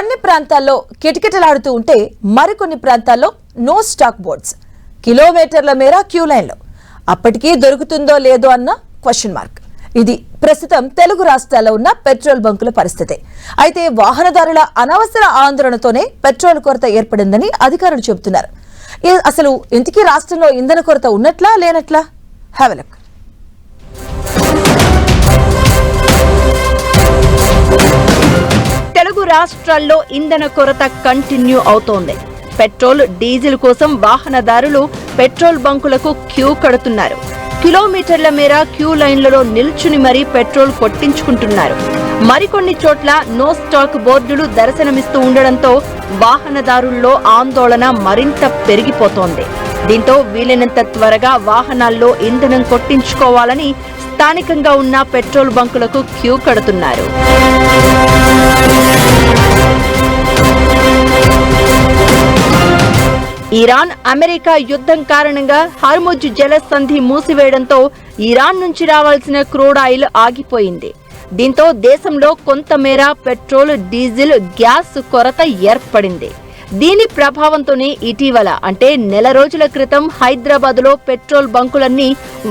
కొన్ని ప్రాంతాల్లో కిటకిటలాడుతూ ఉంటే మరికొన్ని ప్రాంతాల్లో నో స్టాక్ బోర్డ్స్, కిలోమీటర్ల మేర క్యూ లైన్లు. అప్పటికీ దొరుకుతుందో లేదో అన్న క్వశ్చన్ మార్క్. ఇది ప్రస్తుతం తెలుగు రాష్ట్రాల్లో ఉన్న పెట్రోల్ బంకుల పరిస్థితి. అయితే వాహనదారుల అనవసర ఆందోళనతోనే పెట్రోల్ కొరత ఏర్పడిందని అధికారులు చెబుతున్నారు. అసలు ఇంతకీ రాష్ట్రంలో ఇంధన కొరత ఉన్నట్లా లేనట్లా? Have a look. తెలుగు రాష్ట్రాల్లో ఇంధన కొరత కంటిన్యూ అవుతోంది. పెట్రోల్, డీజిల్ కోసం వాహనదారులు పెట్రోల్ బంకులకు క్యూ కడుతున్నారు. కిలోమీటర్ల మేర క్యూ లైన్లలో నిల్చుని మరీ పెట్రోల్ కొట్టించుకుంటున్నారు. మరికొన్ని చోట్ల నో స్టాక్ బోర్డులు దర్శనమిస్తూ ఉండడంతో వాహనదారుల్లో ఆందోళన మరింత పెరిగిపోతోంది. దీంతో వీలైనంత త్వరగా వాహనాల్లో ఇంధనం కొట్టించుకోవాలని స్థానికంగా ఉన్న పెట్రోల్ బంకులకు క్యూ కడుతున్నారు. ఇరాన్, అమెరికా యుద్ధం కారణంగా హార్ముజ్ జలసంధి మూసివేయడంతో ఇరాన్ నుంచి రావాల్సిన క్రూడ్ ఆయిల్ ఆగిపోయింది. దీంతో దేశంలో కొంతమేర పెట్రోల్, డీజిల్, గ్యాస్ కొరత ఏర్పడింది. దీని ప్రభావంతోనే ఇటీవల అంటే నెల రోజుల క్రితం హైదరాబాద్లో పెట్రోల్ బంకులన్నీ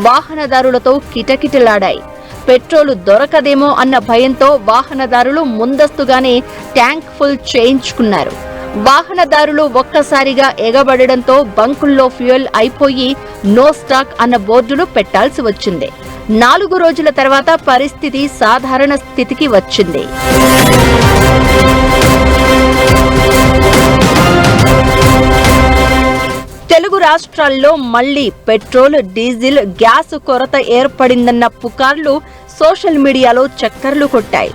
వాహనదారులతో కిటకిటలాడాయి. పెట్రోల్ దొరకదేమో అన్న భయంతో వాహనదారులు ముందస్తుగానే ట్యాంక్ ఫుల్ చేయించుకున్నారు. వాహనదారులు ఒక్కసారిగా ఎగబడడంతో బంకుల్లో ఫ్యూయల్ అయిపోయి నో స్టాక్ అన్న బోర్డులు పెట్టాల్సి వచ్చింది. 4 రోజుల తర్వాత పరిస్థితి సాధారణ స్థితికి వచ్చింది. తెలుగు రాష్ట్రాల్లో మళ్లీ పెట్రోల్, డీజిల్, గ్యాస్ కొరత ఏర్పడిందన్న పుకార్లు సోషల్ మీడియాలో చక్కర్లు కొట్టాయి.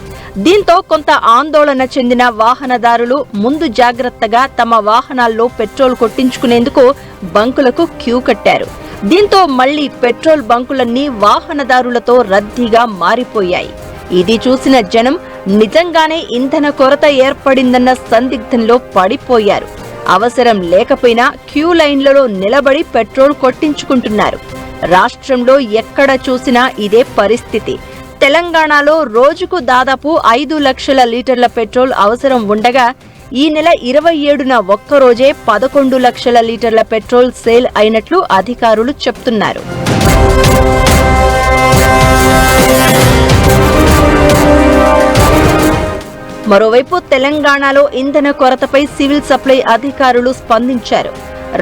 దీంతో కొంత ఆందోళన చెందిన వాహనదారులు ముందు జాగ్రత్తగా తమ వాహనాల్లో పెట్రోల్ కొట్టించుకునేందుకు బంకులకు క్యూ కట్టారు. దీంతో మళ్లీ పెట్రోల్ బంకులన్నీ వాహనదారులతో రద్దీగా మారిపోయాయి. ఇది చూసిన జనం నిజంగానే ఇంధన కొరత ఏర్పడిందన్న సందిగ్ధంలో పడిపోయారు. అవసరం లేకపోయినా క్యూ లైన్లలో నిలబడి పెట్రోల్ కొట్టించుకుంటున్నారు. రాష్ట్రంలో ఎక్కడ చూసినా ఇదే పరిస్థితి. తెలంగాణలో రోజుకు దాదాపు 5 లక్షల లీటర్ల పెట్రోల్ అవసరం ఉండగా ఈ నెల 27న ఒక్కరోజే 11 లక్షల లీటర్ల పెట్రోల్ సేల్ అయినట్లు అధికారులు చెప్తున్నారు. మరోవైపు తెలంగాణలో ఇంధన కొరతపై సివిల్ సప్లై అధికారులు స్పందించారు.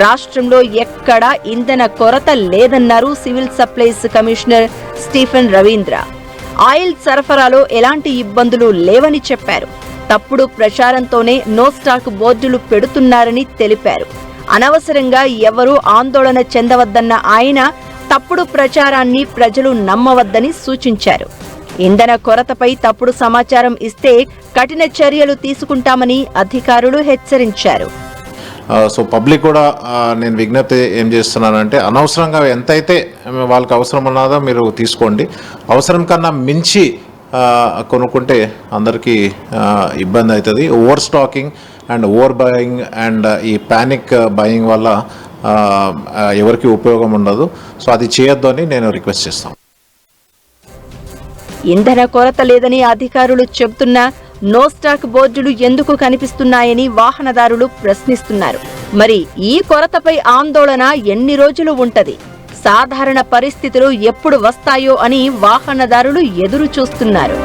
రాష్ట్రంలో ఎక్కడా ఇంధన కొరత లేదన్నారు civil supplies commissioner Stephen Ravindra. Oil సరఫరాలో ఎలాంటి ఇబ్బందులు లేవని చెప్పారు. తప్పుడు ప్రచారంతోనే నో స్టాక్ బోర్డులు పెడుతున్నారని తెలిపారు. అనవసరంగా ఎవరూ ఆందోళన చెందవద్దన్న ఆయన తప్పుడు ప్రచారాన్ని ప్రజలు నమ్మవద్దని సూచించారు. ఇంధన కొరతపై తప్పుడు సమాచారం ఇస్తే కఠిన చర్యలు తీసుకుంటామని అధికారులు హెచ్చరించారు. సో పబ్లిక్ కూడా నేను విజ్ఞప్తి ఏం చేస్తున్నానంటే అనవసరంగా ఎంతైతే వాళ్ళకి అవసరం ఉన్నదో మీరు తీసుకోండి. అవసరం కన్నా మించి కొనుక్కుంటే అందరికీ ఇబ్బంది అవుతుంది. Over stocking and over buying and ఈ ప్యానిక్ బయింగ్ వల్ల ఎవరికి ఉపయోగం ఉండదు. సో అది చేయొద్దు అని నేను రిక్వెస్ట్ చేస్తాను. ఇంధన కొరత లేదని అధికారులు చెబుతున్నా నో స్టాక్ బోర్డులు ఎందుకు కనిపిస్తున్నాయని వాహనదారులు ప్రశ్నిస్తున్నారు. మరి ఈ కొరతపై ఆందోళన ఎన్ని రోజులు ఉంటది? సాధారణ పరిస్థితులు ఎప్పుడు వస్తాయో అని వాహనదారులు ఎదురు చూస్తున్నారు.